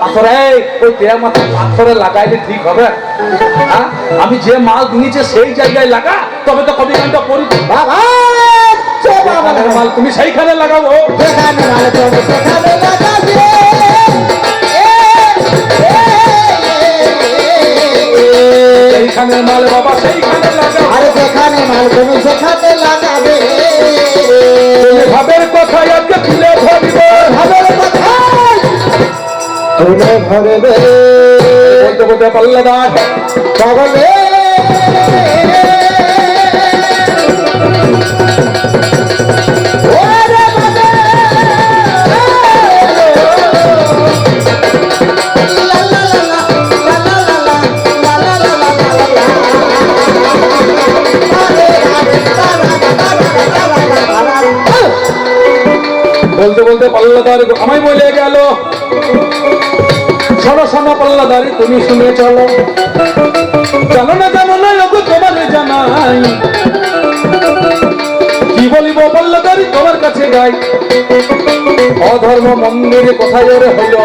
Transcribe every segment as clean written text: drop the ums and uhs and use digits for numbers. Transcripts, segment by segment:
পাথরে লাগাইলে ঠিক হবে? আমি যে মাল দিয়েছে সেই জায়গায় লাগা, তবে তো কবি গানটা পড়ি। মাল তুমি সেইখানে লাগাবো, সেইখানে মাল বাবা সেইখানে লাগাবো। আরে যেখানে মাল তুমি সেখানে লাগাবে। তুমি ভাবের কথাই আজকে তুলে ধরবে, ভাবের কথাই তুলে ধরবে। বলতে বলতে পাল্লাদার পাগলে বলতে বলতে পাল্লাদার আমায় বলে গেল, শোনো শোনো পাল্লাদারি তুমি শুনে চলো, জানো না ওগো তোমার জানাই, কি বলিব পাল্লাদারি তোমার কাছে গাই। অধর্ম মন্দিরে কোথায় ওরে হইল,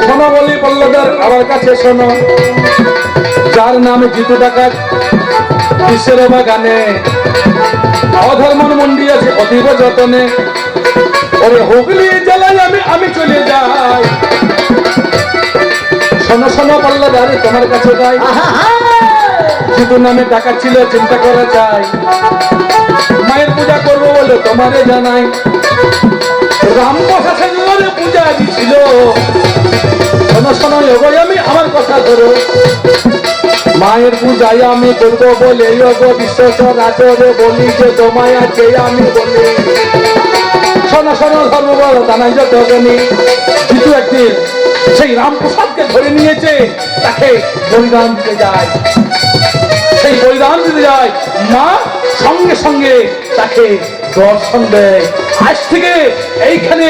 শোনো বলি পাল্লাদার আমার কাছে শোনো, যার নামে জিতু ডাকাত কিসের বাগানে, অধর্মন মন্ডি আছে অতীব যতনে, ওরে হুগলি জেলায় আমি চলে যাই। শোনো শোনো পাল্লাদারি তোমার কাছে গাই, জিতু নামে টাকা ছিল চিন্তা করা যায়, মায়ের পূজা করবো বলে তোমারে জানাই, রাম বসাসে পূজা দিছিল। শোনো শোনো আমি আমার কথা ধরো, মায়ের পূজায় আমি করবো বলে বিশ্বচর আচরে বলি যে তোমায় আছে আমি বলি। শোনো শোনো ধর্ম বলো জানাই যত জানি, কিছু একদিন সেই রামপ্রসাদকে ধরে নিয়েছে, তাকে বলিদান দিতে যায়, সেই বলিদান দিতে যায়, মা সঙ্গে সঙ্গে তাকে দর্শন দেয়। আজ থেকে এইখানে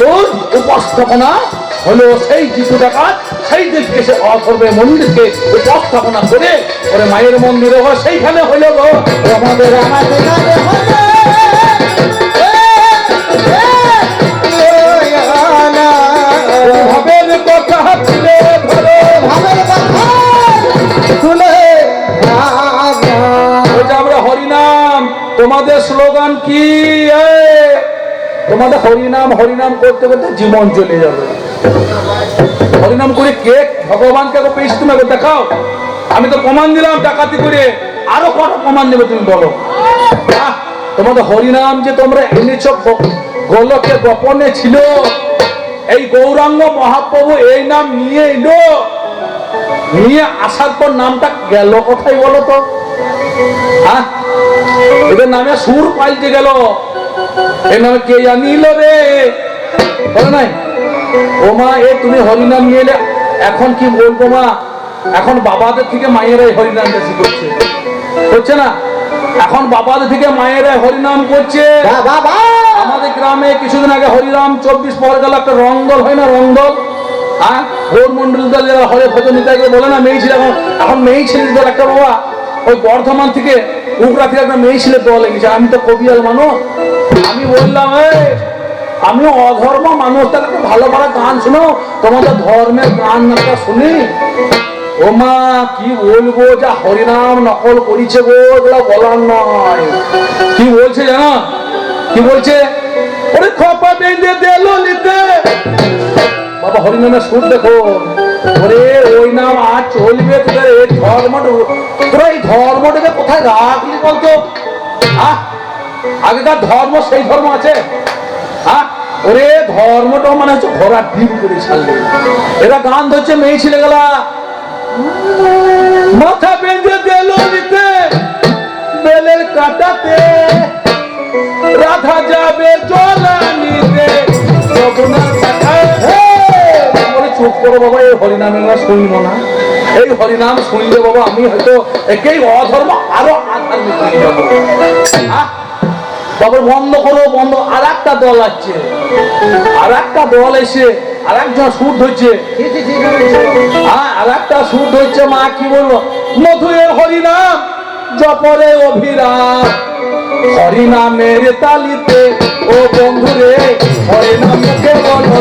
তোর উপস্থাপনা হলো সেই জিতু ডাকাত, সেই দিনকে সে অধর্মের মন্দিরকে উপস্থাপনা করে ওরে মায়ের মন্দিরে সেইখানে হইল গো আমাদের ভাবের কথা তুলে ধরো, ভাবের কথা তুলে আমরা হরিনাম। তোমাদের স্লোগান কি? তোমাদের হরিনাম হরিনাম করতে করতে জীবন চলে যাবে। হরিনাম করে কে ভগবানকে পেয়েছি তুমি একবার দেখাও। আমি তো প্রমাণ দিলাম ডাকাতি করে, আরো কটা প্রমাণ দেবে তুমি বলো। তোমাদের হরিনাম যে তোমরা এনেছ গোলকে গোপনে ছিল, এই গৌরাঙ্গ মহাপ্রভু এই নাম নিয়ে এলো, নিয়ে আসার পর নামটা গেল কোথায় বলো তো? এদের নামে সুর পাল্টে গেল, এই নামে কে জানিল রে বলে নাই। ও মা এ তুমি হরিনাম নিয়ে এলে, এখন কি বলবো মা, এখন বাবাদের থেকে মায়েরাই হরিনাম বেশি করছে, করছে না? এখন বাবাদের থেকে মায়েরাই হরিনাম করছে। আমাদের গ্রামে কিছুদিন আগে হরিনাম 24 পর গেল একটা রংদল হয় না, রংদল, ভোর মন্ডল দল হরে ভজন নিতে বলে না, মেয়ে ছিল এখন মেয়ে ছেলে দল একটা বাবা ওই বর্ধমান থেকে উগরা থেকে একটা মেয়ে ছেলে দল গেছে। আমি তো কবিয়াল মানুষ, আমি বললাম আমি অধর্ম মানুষ, তাহলে ভালো ভালো গান শুনো, তোমাদের ধর্মের গান একটা শুনি। ও মা কি বলবো, যা হরিনাম নকল করিছে গো, এগুলো বলার নয়। কি বলছে জানো? কি বলছে? ওরে খপা বেঁধে দিল নিতে, বাবা হরিনামের সুর দেখো, ওরে ওই নাম আর চলবে তোদের এই ধর্মটা, তোরা এই ধর্মটাকে কোথায় রাখলি বলতো? আগেকার ধর্ম সেই ধর্ম আছে? ওরে ধর্মটা মানে হচ্ছে ঘোড়া ডিম করে ছাড়লে। এরা গান ধরছে মেয়ে ছেলে গেলা, মাথা বেঁধে দিল নিতে বেলের কাটাতে, রাধা যাবে জলা নিতে যমুনার কাটায়। চুপ করো বাবা, এই হরিনাম আমরা শুনব না, এই হরিনাম শুনলে বাবা আমি হয়তো একেই অধর্ম আরো আধার্মিক হয়ে যাবো। বাবা বন্ধ করো, বন্ধ। আর একটা দল আসছে, আর একটা দল এসে আর একজন সুর ধরছে, আর একটা সুর ধরছে, মা কি বলবো, মধুয়ে হরিনাম জপরে অভিরাম, হরি নামের তালিতে ও বন্ধু রে হরি নামকে বলো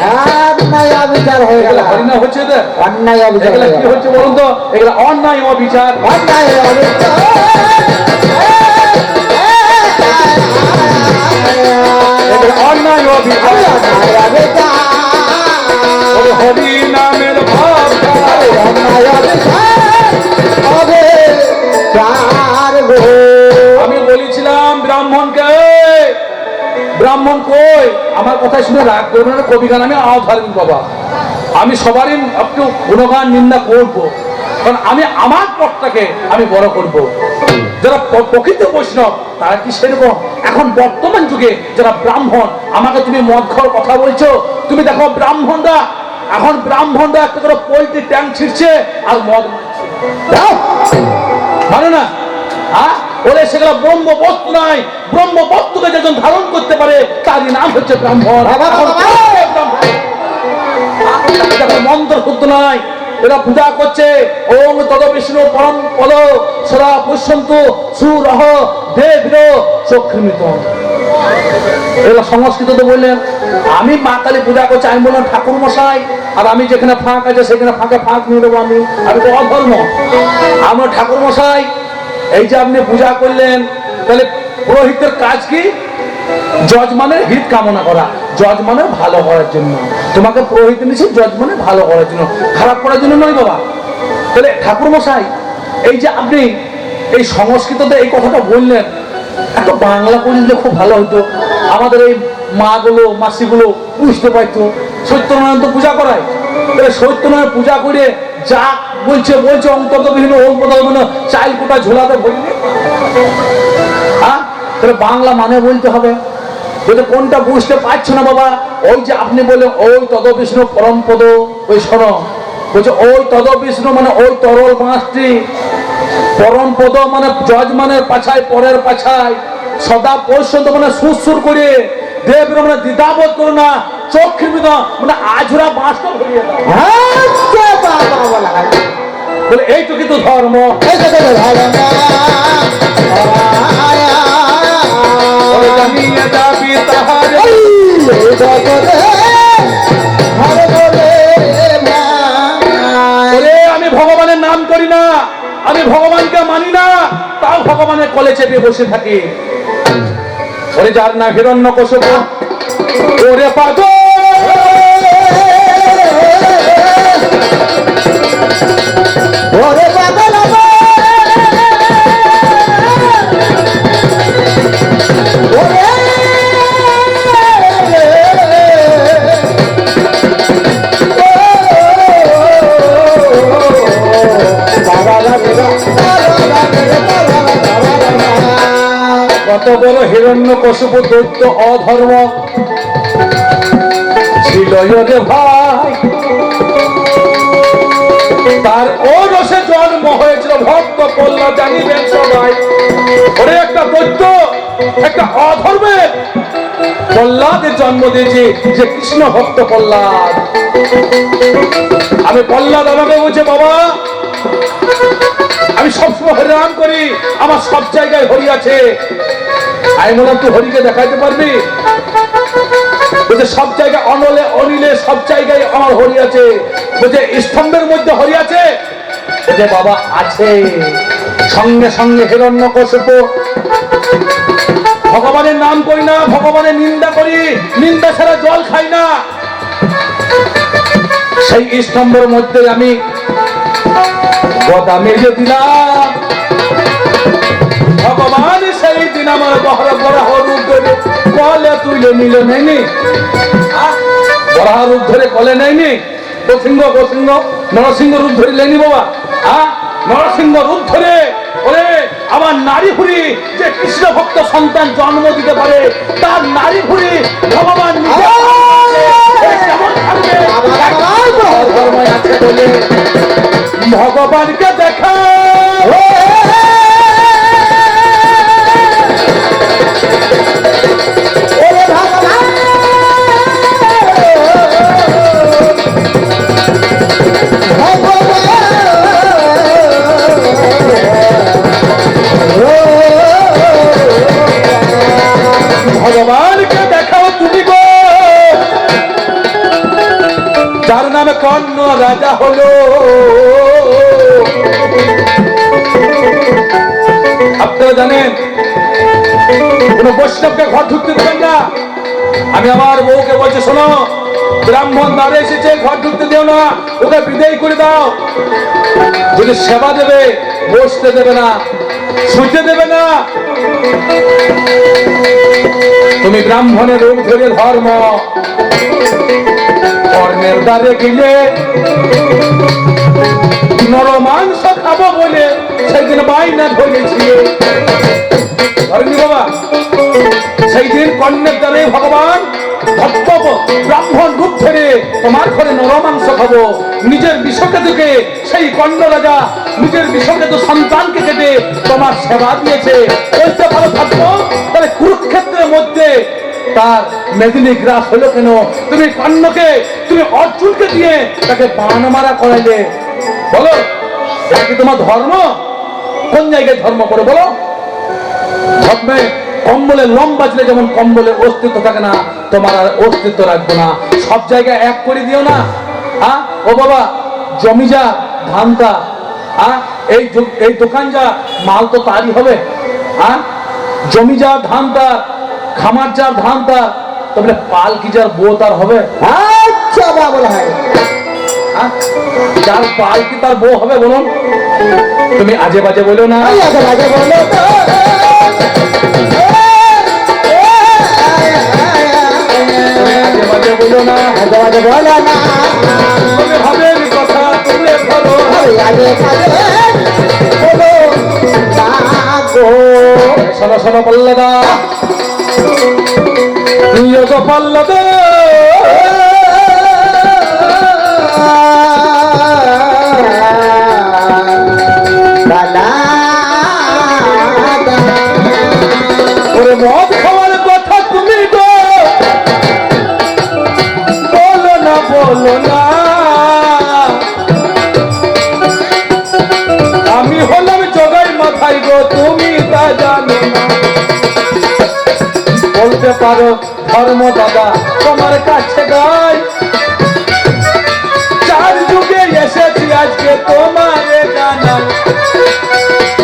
অন্যায় অবিচার হয়ে গেল, হরি নাম হচ্ছে তো অন্যায় অবিচার এগুলা হয়ে কি গেল, হচ্ছে বলুন তো? এগুলা অন্যায় অবিচার। অন্যায় অবিচার, এগুলা অন্যায় অবিচার। অন্যায় অবিচার, ওই হরি নামের ভাব খায়। অন্যায় অবিচার, অবিচার গো। আমি বলেছিলাম ব্রাহ্মণকে, "এই, ব্রাহ্মণ কই?" আমার কথা শুনে রাগ করবে না, কবি গান আমি আওধারিন বাবা, আমি সবারই একটু গুণগান নিন্দা করব, কারণ আমি আমার পথটাকে আমি বড় করব। যারা প্রকৃত বৈষ্ণব তারা কি সেরকম? এখন বর্তমান যুগে যারা ব্রাহ্মণ, আমাকে তুমি মদ খাওয়ার কথা বলছো, তুমি দেখো ব্রাহ্মণরা এখন ব্রাহ্মণরা একটা করে পোল্ট্রি ট্যাঙ্ক ছিঁড়ছে আর মদ দাও মানে না, হ্যাঁ ওরে সেগুলো ব্রহ্ম বস্তু নাই, ব্রহ্ম বস্তুকে যেজন ধারণ করতে পারে তারই নাম হচ্ছে ব্রাহ্মণ। বাবা, এখন বাবা। দেখো মন্ত্র শুদ্ধ নাই, এরা পূজা করছে ওম তদ বিষ্ণু পরম পদ সদা পুষ্যন্তু সুরহ দেবীর চক্ষুমিত। এগুলো সংস্কৃত তো বললেন। আমি মা কালী পূজা করছি, আমি বললাম ঠাকুর মশাই, আর আমি যেখানে ফাঁক আছে সেখানে ফাঁকে ফাঁক নিয়ে দেবো। আমি তো অধর্ম। আমরা ঠাকুর মশাই, এই যে আপনি পূজা করলেন, তাহলে পুরোহিতের কাজ কি? যজমানের হিত কামনা করা, যজমানের ভালো করার জন্য। তোমাকে পুরোহিত নিয়েছি যজমানের ভালো করার জন্য, খারাপ করার জন্য নয় বাবা। তাহলে ঠাকুর মশাই, এই যে আপনি এই সংস্কৃততে এই কথাটা বললেন, এত বাংলা বললে খুব ভালো হতো, আমাদের এই মাগুলো মাসিগুলো বুঝতে পারতো। সত্যনারায়ণ তো পূজা করায়, তাহলে সত্যনারায়ণ পূজা করে যা বলছে বলছে অন্তত বিভিন্ন চাইল কোটা ঝোলাতে ভরিনি, হ্যাঁ? তাহলে বাংলা মানে বলতে হবে। যদি কোনটা বুঝতে পারছো না বাবা, ওই যে আপনি বললেন ওই তদ বিষ্ণু পরম পদ, ওই শোনো বলছে ওই তদ বিষ্ণু মানে ওই তরল মাছটি, পরম পদ মানে যজমানের পাছায় পরের পাছায়, সদা পর্যন্ত মানে সুরসুর করে, দেব মানে দ্বিধাবোধ করো না, চোখ কৃমিত মানে আঝুরা বাঁশটা ভরিয়ে দাও। আচ্ছা বাবা বলা হয়, বলে এইটুকু তো ধর্ম। এই যে তোর ধর্ম, বলে জানিয়ে যাবি তাহার এই জগতে ধর্ম রে ভাই। বলে আমি ভগবানের নাম করি না, আমি ভগবানকে মানি না, তাও ভগবানের কলে চেপে বসে থাকি। ওরে যার না হিরণ্যকশিপু, ওরে পাগল, ওরে পাগল ওরে কত বড় হিরণ্যকশিপু দৈত্য অধর্ম ছিল রে ভাই, তার ও রসে জন্ম হয়েছিল ভক্ত প্রহ্লাদ, জানিবেন সবাই। ওরে একটা দৈত্য, একটা অধর্মের প্রহ্লাদের জন্ম দিয়েছে, যে কৃষ্ণ ভক্ত প্রহ্লাদ। আমি প্রহ্লাদ আমাকে বলছে বাবা আমি সবসময় হরিনাম করি, আমার সব জায়গায় হরি আছে। আমি বললাম তুই হরিকে দেখাইতে পারবি? বলছে সব জায়গায় অনলে অনিলে সব জায়গায় আমার হরি আছে। বলছে স্তম্ভের মধ্যে হরি আছে? বলছে বাবা আছে। সঙ্গে সঙ্গে হিরণ্যকশিপু, ভগবানের নাম করি না, ভগবানের নিন্দা করি, নিন্দা ছাড়া জল খাই না, সেই স্তম্ভের মধ্যে আমি গদা মেরে দিলাম। ভগবান সেই দিন আমার বরাহ রূপ ধরে কলে তুলে নিল, নেয়নি? বরাহ রূপ ধরে কলে নেয়নি? নরসিংহ নরসিংহ রূপ ধরে লেনি বাবা, নরসিংহ রূপ ধরে ওরে আমার নারী ভুরি যে কৃষ্ণ ভক্ত সন্তান জন্ম দিতে পারে, তার নারী ভুরি ভগবান নিজে কেমন থাকবে? ধর্ময় আছে বলে ভগবানকে দেখা যার নামে কর্ণ রাজা হলো। আপনারা জানেন কোন বৈষ্ণবকে ঘর ঢুকতে দেবেন না। আমি আমার বউকে বলছি, শোনো, ব্রাহ্মণ দ্বারে এসেছে, ঘর ঢুকতে দিও না, ওকে বিদায় করে দাও। যদি সেবা দেবে, বসতে দেবে না, শুতে দেবে না। তুমি ব্রাহ্মণের রূপ ধরে ধর্ম, কর্মের দ্বারে গেলে নর মাংস খাবো বলে সেই দিন বাইনা ধরেছি। ধরেনি বাবা? সেই দিন কর্ণের দ্বারে ভগবান ব্রাহ্মণ রূপ ধরে তোমার ঘরে নরমাংস খাবো। নিজের বিষকেতুকে, সেই কর্ণ রাজা নিজের বিষকেতু সন্তানকে কেটে তোমার সেবা দিয়েছে। বলতে ভালো থাকবো, তাহলে কুরুক্ষেত্রের মধ্যে তার মেদিনী গ্রাস হলো কেন? তুমি কর্ণকে, তুমি অর্জুনকে দিয়ে তাকে বান মারা করাইলে। বলো, এটা কি তোমার ধর্ম? কোন জায়গায় ধর্ম করো বলো? ধর্মে কম্বলের লম বাজলে যেমন কম্বলের অস্তিত্ব থাকে না, তোমার আর অস্তিত্ব রাখবো না। সব জায়গায় এক করে দিও না। হ্যাঁ ও বাবা, জমি যা ধান তা, হ্যাঁ এই দোকান যা মাল তো তারই হবে। হ্যাঁ জমি যা ধান তার, খামার যার ধান তার, তবে পাল কি যার বউ তার হবে? আচ্ছা বলা হয়, যার পাল কি তার বউ হবে? বলুন, তুমি আজে বাজে বলো না। আজে বাজে বলো তো। আজে বাজে বলো না, আজে বাজে বলো না। তুমি ভাবের কথা তুলে ধরো। আজে বাজে বলো না গো। শোনো শোনো পল্লদা, তুইও তো পল্লদা। ওরে মদ খাওয়ার কথা তুমি গো বলো না, বলো না। আমি হলাম জগাই মাথায় গো, তুমি তা জানো না। বলতে পারো ধর্ম দাদা তোমার কাছে গাই, চার যুগে এসেছি আজকে তোমারে জানা।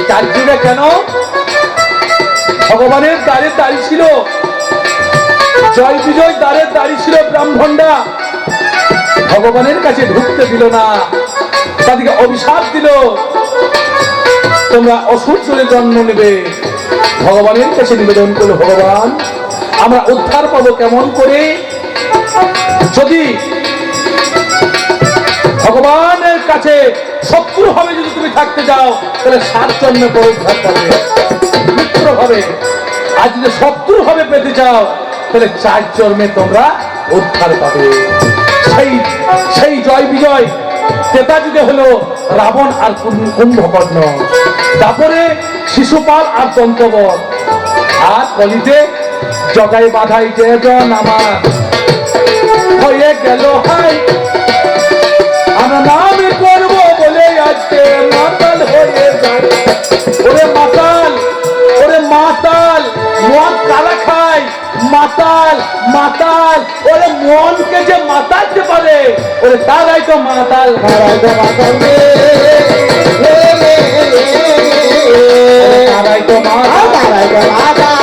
চার যুগে কেন? ভগবানের দ্বারে দাঁড়িয়ে ছিল, জয় বিজয় দ্বারে দাঁড়িয়ে ছিল ব্রাহ্মণরা, ভগবানের কাছে ঢুকতে দিল না, তাদেরকে অভিশাপ দিল, তোমরা অসুর চলে জন্ম নেবে। ভগবানের কাছে নিবেদন করলো, ভগবান আমরা উদ্ধার পাবো কেমন করে? যদি ভগবানের কাছে শত্রু ভাবে যদি তুমি থাকতে যাও, তাহলে 7 জন্মে পর উদ্ধার পাবে মিত্র ভাবে। আর যদি শত্রু ভাবে পেতে চাও, তাহলে 4 জন্মে তোমরা উদ্ধার পাবে। সেই জয় বিজয় ত্রেতা যুগে হলো রাবণ আর কুম্ভকর্ণ, তারপরে শিশুপাল আর দন্তবধ, আর কলিতে জগাই বাধাই যে জন আমার হয়ে গেল হাই। আমরা নামে করবো বলে আজকে মাতাল হয়ে যায়। ওরে মাতাল, ওরে মাতাল, মদ কারা খায়? মাতাল, মাতাল। ওরে মনকে যে মাতালতে পারে, ওরে তারাই তো মাতাল। তারাই তো মাতাল, তারাই তো মাতাল, তারাই তো মাতাল।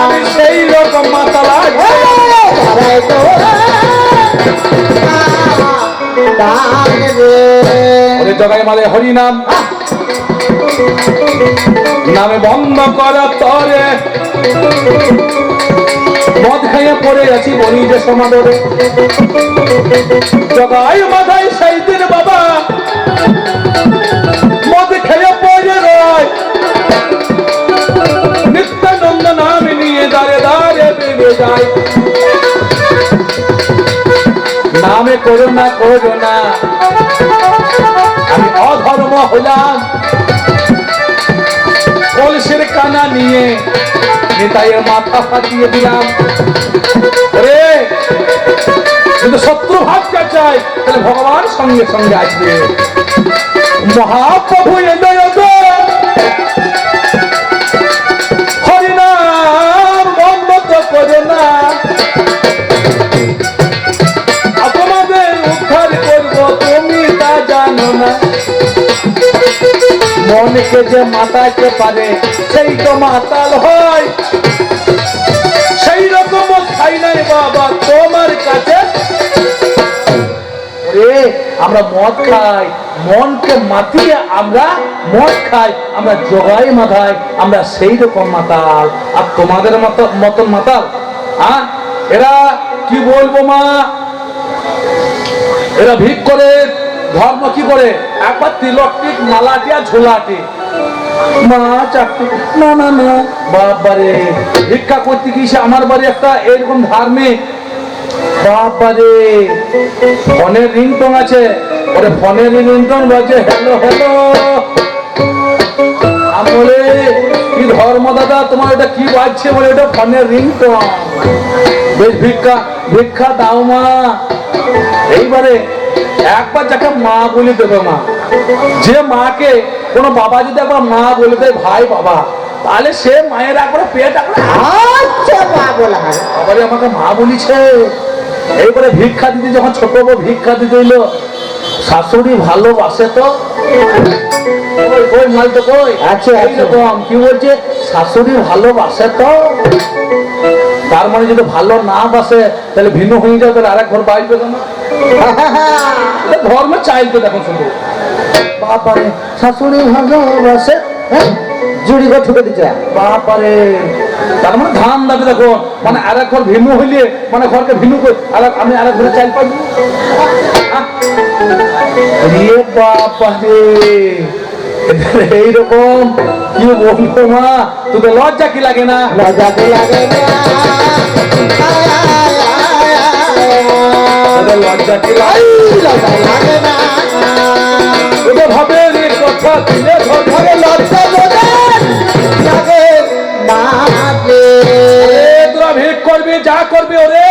আমি সেই রকম মাতাল, তারাই তো জগাই মালে হরি নাম, নামে বন্ধ করা তরে মদ খাইয়ে পড়ে আছি বলি যে সমাদরে। জগাই মাথায় সেই দিন বাবা মদ খেয়ে পড়ে রয়, নিত্যানন্দ নাম নিয়ে দাঁড়ে দাঁড়ে বেড়ে যায়। নামে করো না, করো না, আমি অধর্ম হলাম। কলসের কানা নিয়ে নেতাইয়ের মাথা ফাটিয়ে দিলাম। ওরে কিন্তু শত্রু ভাবতে চাই, তাহলে ভগবান সঙ্গে সঙ্গে আসবে। মহাপ্রভু এলো হরিনাম বন্ধ তো করে না, আপনাদের মনকে যে মাতাইতে পারে সেই তো মাতাল হয়। সেই রকম খাই নাই বাবা তোমার কাছে। ওরে আমরা মদ খাই, মনকে মাতিয়ে আমরা মদ খাই, আমরা জগাই মাথায়, আমরা সেই রকম মাতাল। আর তোমাদের মতন মাতাল এরা কি বলবো মা, এরা ভিক করে ধর্ম কি করে, একবার তিলকটি মালাটি আর ঝোলাটি মা চাকরি না না না বাবারে ভিক্ষা করতে গিয়েছে আমার বাড়ি একটা এরকম ধার্মিক বাবারে ফোনের রিংটোন আছে, ওরে ফোনের রিংটোন বাজে হ্যালো হ্যালো। আমি বলে কি ধর্ম দাদা তোমার এটা কি বাজছে, বলে এটা ফোনের রিংটোন। বেশ ভিক্ষা ভিক্ষা দাও মা। এইবারে একবার যাকে মা বলে দেবে মা, যে মাকে কোনো বাবা যদি একবার মা বলে দেয় ভাই বাবা, তাহলে সে মায়ের একবার পেট একবার আচ্ছা মা বলা হয়। আবারই আমাকে মা বলিছে। এইবারে ভিক্ষা দিতে যখন ছোট বউ ভিক্ষা দিতে এলো, শাশুড়ি ভালোবাসে তো কই মাল তো কই আচ্ছা এইরকম কি বলছে, শাশুড়ি ভালোবাসে তো। তার মানে যদি ভালো না বাসে তাহলে ভিন্ন হয়ে যাবে, তাহলে আরেক ঘর বাড়বে কেন? ধর্ম চাইতে দেখো শুধু বাপারে শাশুড়ি ভালোবাসে, হ্যাঁ জুড়ি ঘর ঠুকে দিচ্ছে বাপারে। তার মানে ধান দাবি দেখো, মানে আরেক ঘর ভিন্ন হইলে মানে ঘরকে ভিন্ন করে আমি আরেক ঘরে চাইল পাই বাপারে। এইরকম কি বলবো মা, তোকে লজ্জা কি লাগে না? লজ্জা কি লাগে না, লজ্জা কি লাগে? লজ্জা লাগে না, ওদের ভাবে কথা দিলে ঘরে লজ্জা লাগে না। তোরা ভিড় করবি যা করবি, ওরে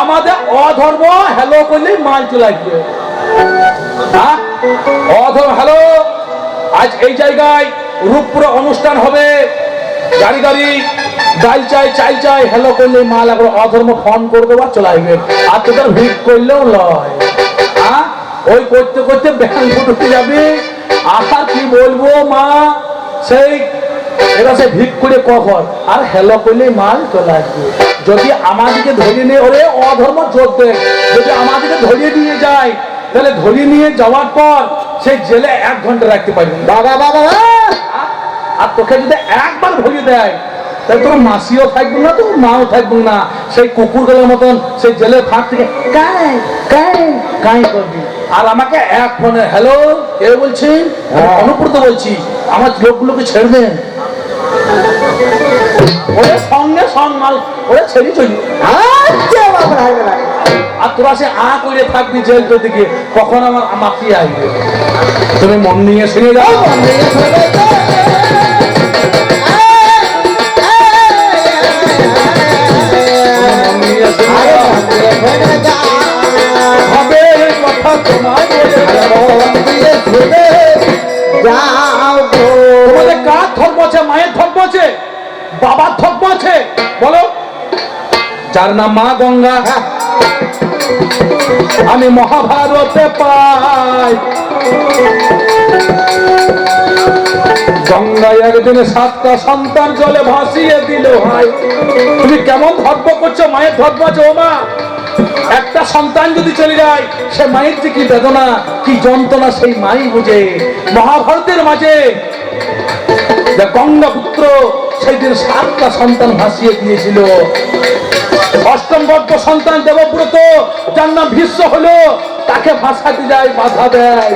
আমাদের অধর্ম হ্যালো করলে মাল চলে আসবে। অধর্ম হ্যালো, আজ এই জায়গায় রূপপুরে অনুষ্ঠান হবে, গাড়ি গাড়ি ডাল চাই চাই চাই হ্যালো করলে মাল একবার অধর্ম ফোন করে দেবো চলে আসবে। আর তোদের ভিড় করলেও লয়, ওই করতে করতে ব্যাংক উঠে যাবি। আর কি বলবো মা, সেই এরা সে ভিক করে কখন আর হেলো করলে মাল চলে আসবে। যদি আমাদেরকে ধরিয়ে নিয়ে ওরে অধর্ম চলতে, যদি আমাদেরকে ধরিয়ে নিয়ে যায় তাহলে ধরিয়ে নিয়ে যাওয়ার পর সেই জেলে 1 ঘন্টা রাখতে পারবেন বাবা বাবা। আর তোকে যদি একবার ধরিয়ে দেয় তাহলে তোর মাসিও থাকবে না, তোর মাও থাকবে না। সেই কুকুরগুলোর মতন সেই জেলের ফাঁক থেকে কাই কাই কাই করবি। আর আমাকে এক ফোনে হ্যালো কে বলছি, অনুব্রত বলছি, আমার লোকগুলোকে ছেড়ে দেন। ওরে সঙ্গে সঙ্গ মাল ওরে ছেড়ে চলি। আচ্ছা বাবা। আর তোরা সে করে থাকবি জেলটার দিকে, কখন আমার মাতি আসবে। তুমি মন নিয়ে শুনে যাও, মন নিয়ে শুনে যাও। হবে কথা তোমার তোমাদের কার ধর্ম আছে? মায়ের ধর্ম আছে, বাবার ধর্ম আছে? বলো। যার নাম মা গঙ্গা, আমি মহাভারতে পাই গঙ্গায় একদিন 7টা সন্তান জলে ভাসিয়ে দিল। ভাই তুমি কেমন ধর্ম করছো? মায়ের ধর্ম আছে ও মা। একটা সন্তান যদি চলে যায় সে মায়ের যে কি বেদনা কি যন্ত্রণা সেই মাই বুঝে। মহাভারতের মাঝে গঙ্গা পুত্র সেই দিন 7টা সন্তান ভাসিয়ে দিয়েছিল। 8ম গর্ভ সন্তান দেবব্রত, যার নাম ভীষ্ম হলো, তাকে ভাসাতে যায় বাধা দেয়।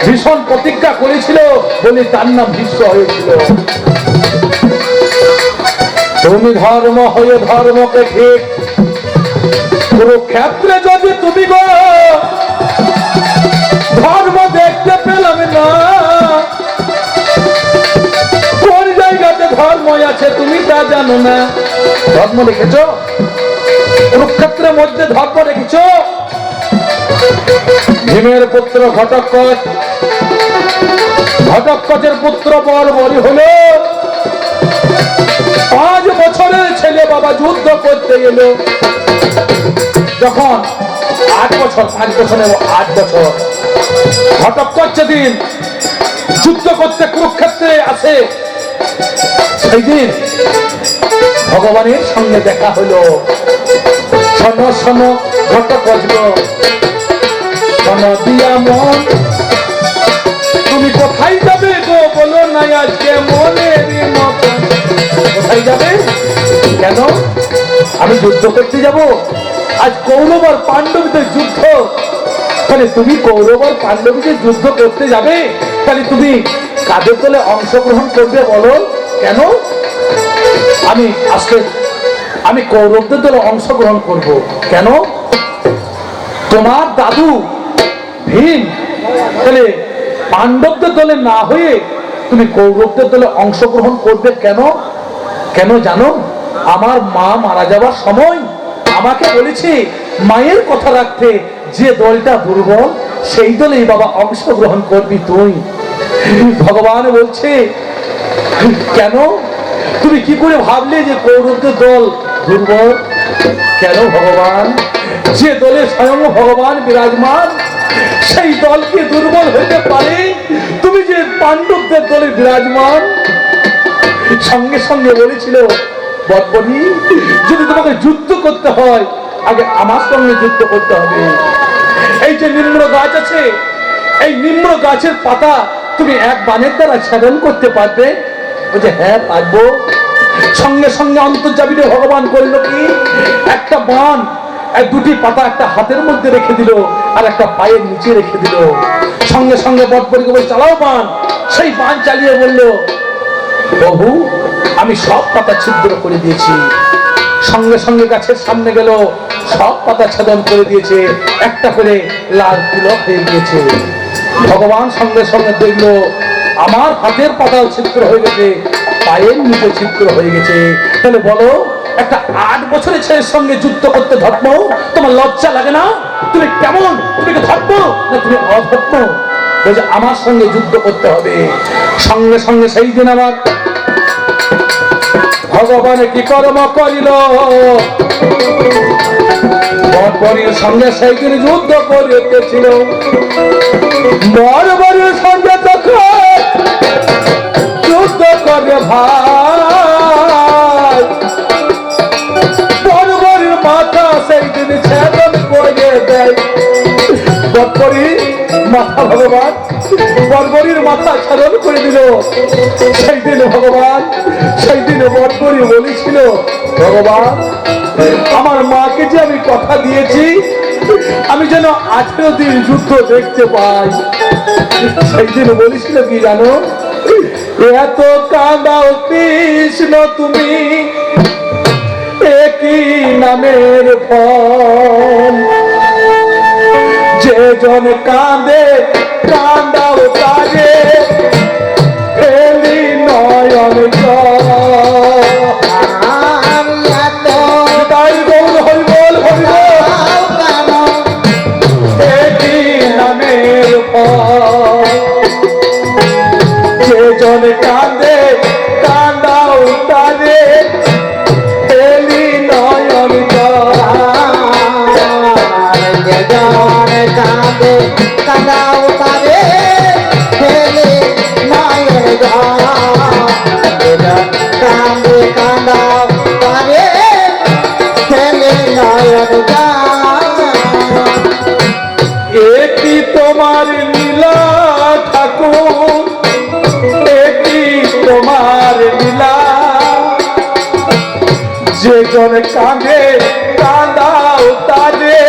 ভীষণ প্রতিজ্ঞা করেছিল বলে তার নাম ভীষ্ম হয়েছিল। তুমি ধর্ম হয়ে ধর্মকে ঠিক, কুরুক্ষেত্রে যদি তুমি গো ধর্ম দেখতে পেলাম না, কোন জায়গাতে ধর্ম আছে তুমি তা জানো না। ধর্ম রেখেছ কুরুক্ষেত্রের মধ্যে, ধর্ম রেখেছ। ভীমের পুত্র ঘটোৎকচ, ঘটোৎকচের পুত্র বর্বরী হলো। 5 বছরের ছেলে বাবা যুদ্ধ করতে এলো। যখন 8 বছর, 5 বছর নেব 8 বছর, ঘটোৎকচ যেদিন যুদ্ধ করতে কুরুক্ষেত্রে আসে, সেই দিন ভগবানের সঙ্গে দেখা হলো। শোনো শোনো ঘটকজ্ঞ, শোনো দিয়া মন, তুমি কোথায় যাবে গো বলো না আজকে মনের মতো। কোথায় যাবে? কেন? আমি যুদ্ধ করতে যাব? আজ কৌরব আর পাণ্ডবদের যুদ্ধ। তাহলে তুমি কৌরব আর পাণ্ডবদের যুদ্ধ করতে যাবে, তাহলে তুমি কাদের দলে অংশগ্রহণ করবে বলো? কেন? আমি কৌরবদের দলে অংশগ্রহণ করব। কেন? তোমার দাদু ভীম তাহলে পাণ্ডবদের দলে না হয়ে তুমি কৌরবদের দলে অংশগ্রহণ করবে কেন? কেন জানো? আমার মা মারা যাওয়ার সময় আমাকে বলেছে মায়ের কথা রাখতে, যে দলটা দুর্বল সেই দলেই বাবা অংশগ্রহণ করবি তুই। ভগবান বলছে কেন? তুমি কি করে ভাবলে যে কৌরবদের দল দুর্বল? কেন ভগবান? যে দলে স্বয়ং ভগবান বিরাজমান সেই দলকে দুর্বল হতে পারে? তুমি যে পাণ্ডবদের দলে বিরাজমান। সঙ্গে সঙ্গে বলেছিল বদ্বনী, যদি তোমাকে যুদ্ধ করতে হয় আগে আমার সঙ্গে যুদ্ধ করতে হবে। এই যে নিম্ন গাছ আছে, এই নিম্ন গাছের পাতা তুমি এক বাণের দ্বারা ছেদন করতে পারবে? বলছে হ্যাঁ পারবো। সঙ্গে সঙ্গে অন্তর্যামীতে ভগবান করলো কি, একটা বাণ দুটি পাতা একটা হাতের মধ্যে রেখে দিল আর একটা পায়ের নিচে রেখে দিল। সঙ্গে সঙ্গে বদ্বনীকে বলে চালাও বাণ। সেই বাণ চালিয়ে বলল প্রভু আমি সব পাতা ছিদ্র করে দিয়েছি। সঙ্গে সঙ্গে গাছের সামনে গেল, সব পাতা ছেদন করে দিয়েছে, একটা করে লাল তিলক হয়ে গিয়েছে। ভগবান সঙ্গে সঙ্গে দেখলো আমার হাতের পাতাও ছিদ্র হয়ে গেছে, পায়ের নিচে ছিদ্র হয়ে গেছে। তাহলে বলো, একটা 8 বছরের ছেলের সঙ্গে যুদ্ধ করতে ধর্ম তোমার লজ্জা লাগে না? তুমি কেমন? তুমি কি ধর্ম না তুমি অধর্ম? বলছে আমার সঙ্গে যুদ্ধ করতে হবে। সঙ্গে সঙ্গে সেই দিন আমার ভগবান কি কর্ম করিল, বর্বরীর সঙ্গে সেই দিন যুদ্ধ করিতেছিল। বর্বরীর সঙ্গে তখন যুদ্ধ করে ভাই, বর্বরীর মাথা সেই দিন ছেদন করে দেয়। বর্বরীর মাথা ভগবান বর্বরীর মাথা ছেদন করে দিল। সেই দিন ভগবান, সেই দিনে বর্বরী বলেছিল ভগবান আমার মাকে যে আমি কথা দিয়েছি আমি যেন 18 দিন যুদ্ধ দেখতে পাই। সেই দিন বলেছিল কি জানো, এত কাঁদাও কৃষ্ণ তুমি একই নামের ফল, যে জন কাঁদে কাঁদাও তারে ফেলি নয়ন জল। তাই গৌর হরিবল হরিবল একই নামের ফল, যে জন কাঁদে কাঁদাও তারে ফেলি নয়ন জল। কাঁদে কাঁদাও তারে ফেলে নয়ন জল, কাঁদে কাঁদাও তারে ফেলে নয়ন জল। একই তোমার লীলা ঠাকুর, একই তোমার লীলা, যে জন কাঁদে কাঁদাও তারে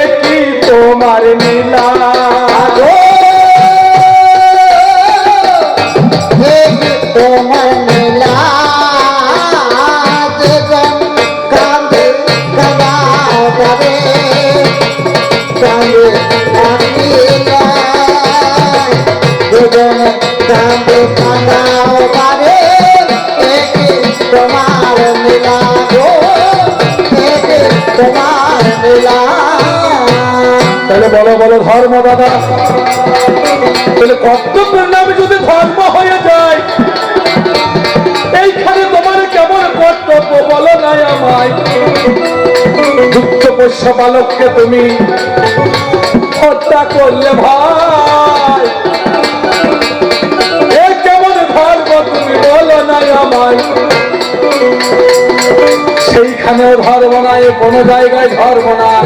একই তোমার লীলা। তোমার নীলা কাঁদে কাঁদাও তারে কাঁদে কাঁদে কাঁদাও তারে তোমার নীলা গো তোমার নীলা। তাহলে বলো বলো ধর্ম দাদা, তাহলে কর্তব্যের নামে যদি ধর্ম হয়ে যায় এইখানে তোমার কেমন কর্তব্য বলো না আমায়? দুঃখ পোষ্য বালককে তুমি হত্যা করলে ভাই, বাবাই সেইখানেও ধর্ম নাই, কোন জায়গায় ধর্ম নাই,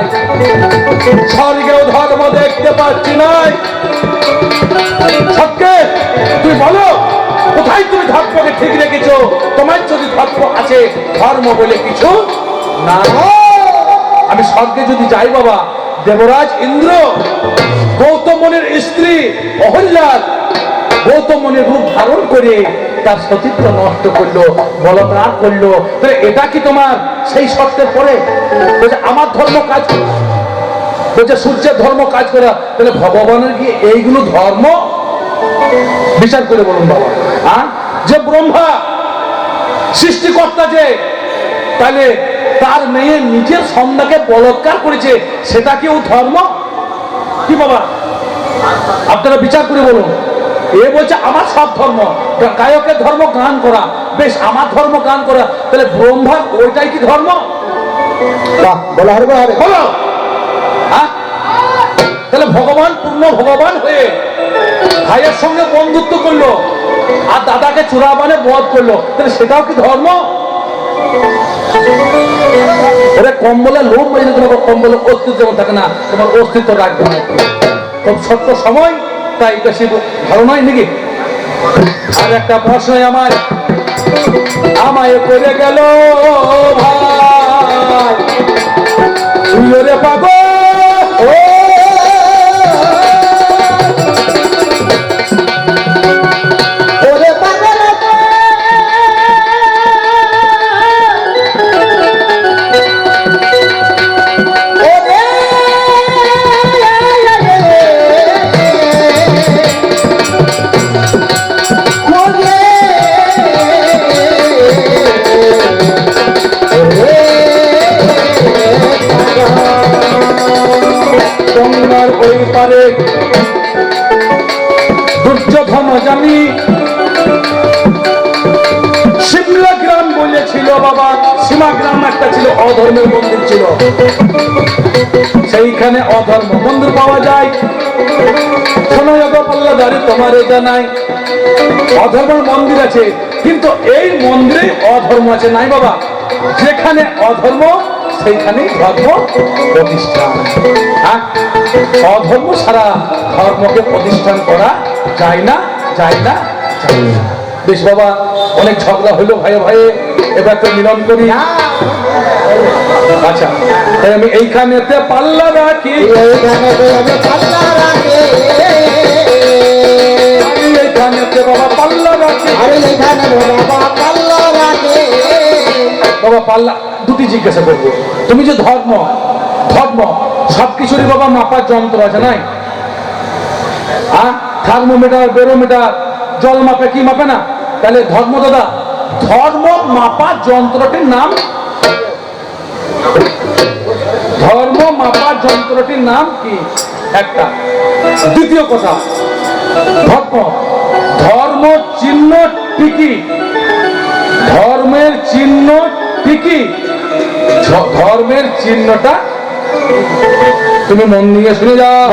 স্বর্গেও ধর্ম দেখতে পাচ্ছি নাই। সবকে তুই বলো কোথায় তুমি ধর্মকে ঠিক রেখেছো? তোমার যদি ধর্ম আছে, ধর্ম বলে কিছু না। আমি স্বর্গে যদি যাই বাবা, দেবরাজ ইন্দ্র গৌতম মুনির স্ত্রী অহল্যার গৌতম মুনির রূপ ধারণ করে তার সতীত্ব নষ্ট করলো, বলৎকার করলো, তাহলে এটা কি তোমার সেই শর্তের পরে? বলছে আমার ধর্ম কাজ করা, বলছে সূর্যের ধর্ম কাজ করা, তাহলে ভগবানের কি এইগুলো ধর্ম? বিচার করে বলুন বাবা। যে ব্রহ্মা সৃষ্টিকর্তা, যে তাহলে তার মেয়ে নিজের সন্ধ্যাকে বলৎকার করেছে, সেটা কি ও ধর্ম? কি বাবা আপনারা বিচার করে বলুন। এ বলছে আমার সব ধর্ম, গায়কের ধর্ম গান করা, বেশ আমার ধর্ম গান করা, তাহলে ব্রহ্মা ওইটাই কি ধর্ম? বলো হরে হরে বলো। তাহলে ভগবান পূর্ণ ভগবান হয়ে ভাইয়ের সঙ্গে বন্ধুত্ব করলো আর দাদাকে চূড়াবানে বধ করলো, তাহলে সেটাও কি ধর্ম? ওরে কম্বলে লোভ মেরে তোমার কম্বলে অস্তিত্ব যেমন থাকে না, তোমার অস্তিত্ব রাখবে না। খুব ছোট্ট সময়, তাই বেশি ভালো নয় নাকি? আর একটা প্রশ্ন আমায় করে গেল ভাই, তুই ওরে পাগল ওই পারে দুর্যোধন জানি সিমলা গ্রাম বলেছিল বাবা, সীমা গ্রাম একটা ছিল, অধর্মের মন্দির ছিল, সেইখানে অধর্ম মন্দির পাওয়া যায়। শোনো পাল্লাদারি তোমার এটা নাই, অধর্মের মন্দির আছে, কিন্তু এই মন্দিরে অধর্ম আছে নাই বাবা। যেখানে অধর্ম সেইখানে ধর্ম প্রতিষ্ঠান। অধর্ম ছাড়া ধর্মকে প্রতিষ্ঠান করা যায় না, যায় না, যায় না। বেশ বাবা, অনেক ঝগড়া হইলো ভাইয়ে ভাইয়ে, এবার তো মিলন করি। আচ্ছা, তাই আমি এইখানেতে পাল্লা রাখি, আমি এইখানেতে বাবা পাল্লা রাখি, বাবা পাল্লা দুটি জিজ্ঞাসা করবো। তুমি যে ধর্ম ধর্ম সবকিছুরই বাবা মাপার যন্ত্র আছে নাই? থার্মোমিটার, বেরোমিটার, জল মাপে কি মাপে না? তাহলে ধর্ম দাদা, ধর্ম মাপার যন্ত্রটির নাম, ধর্ম মাপার যন্ত্রটির নাম কি? একটা। দ্বিতীয় কথা, ধর্ম ধর্ম চিহ্ন ঠিকই, ধর্মের চিহ্ন ঠিকই, ধর্মের চিহ্নটা তুমি মন দিয়ে শুনে যাও,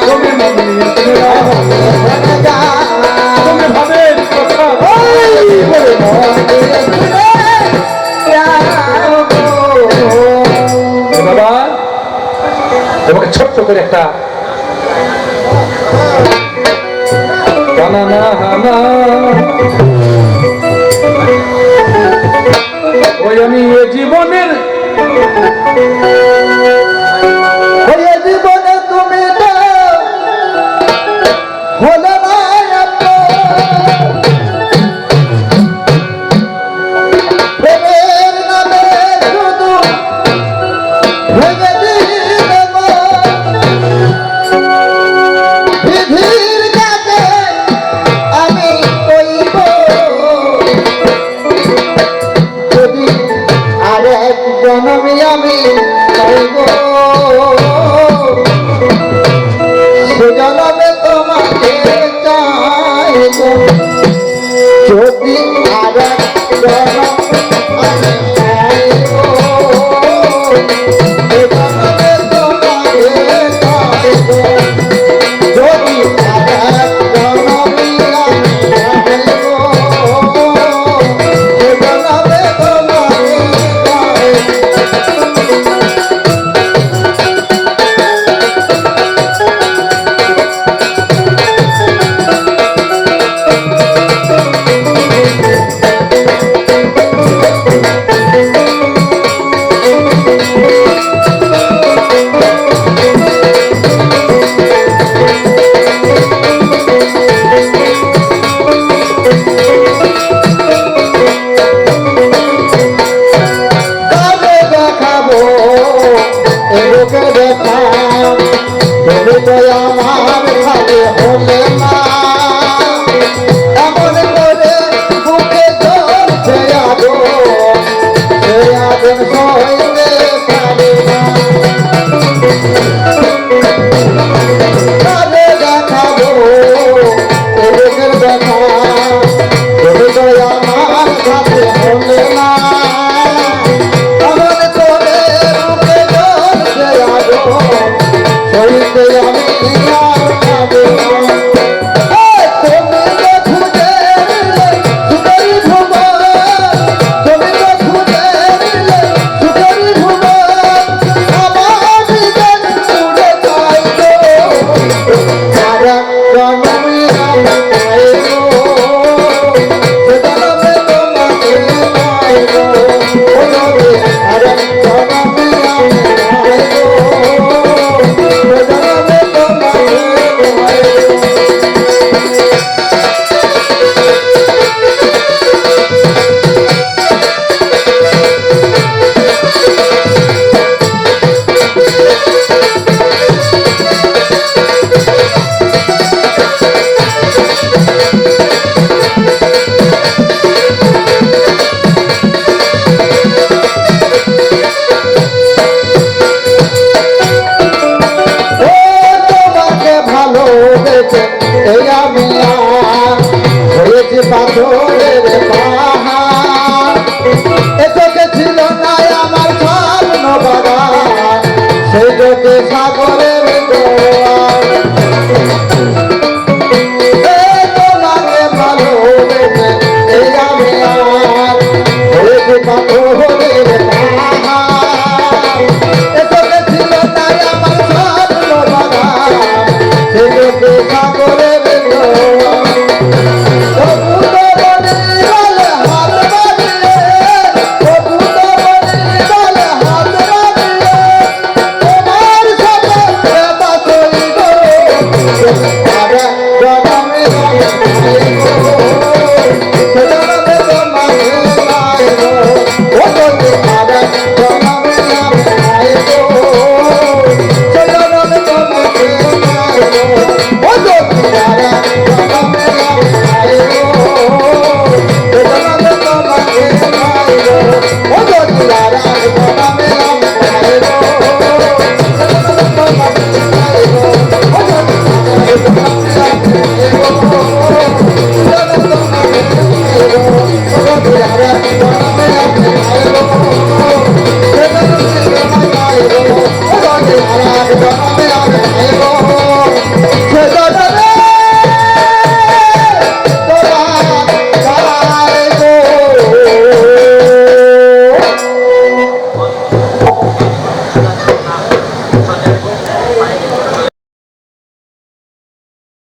তুমি মন দিয়ে শুনে যাও, তুমি ভাবের কথা বাবা। তোমাকে ছোট্ট করে একটা বানানা হানা, ওই আমি এ জীবনের তুমি তো হলো না প্রেমের নামে শুধু ভেঙে দিল বিধির কাছে আমি কইব, যদি আরেক জন্মে আমি কইব, সে জন্মে তোমাকে চাইব, যদি আরেক জন্ম আমি চাইব, সে জন্মে তোমাকে চাইব, যদি আরেক হইবে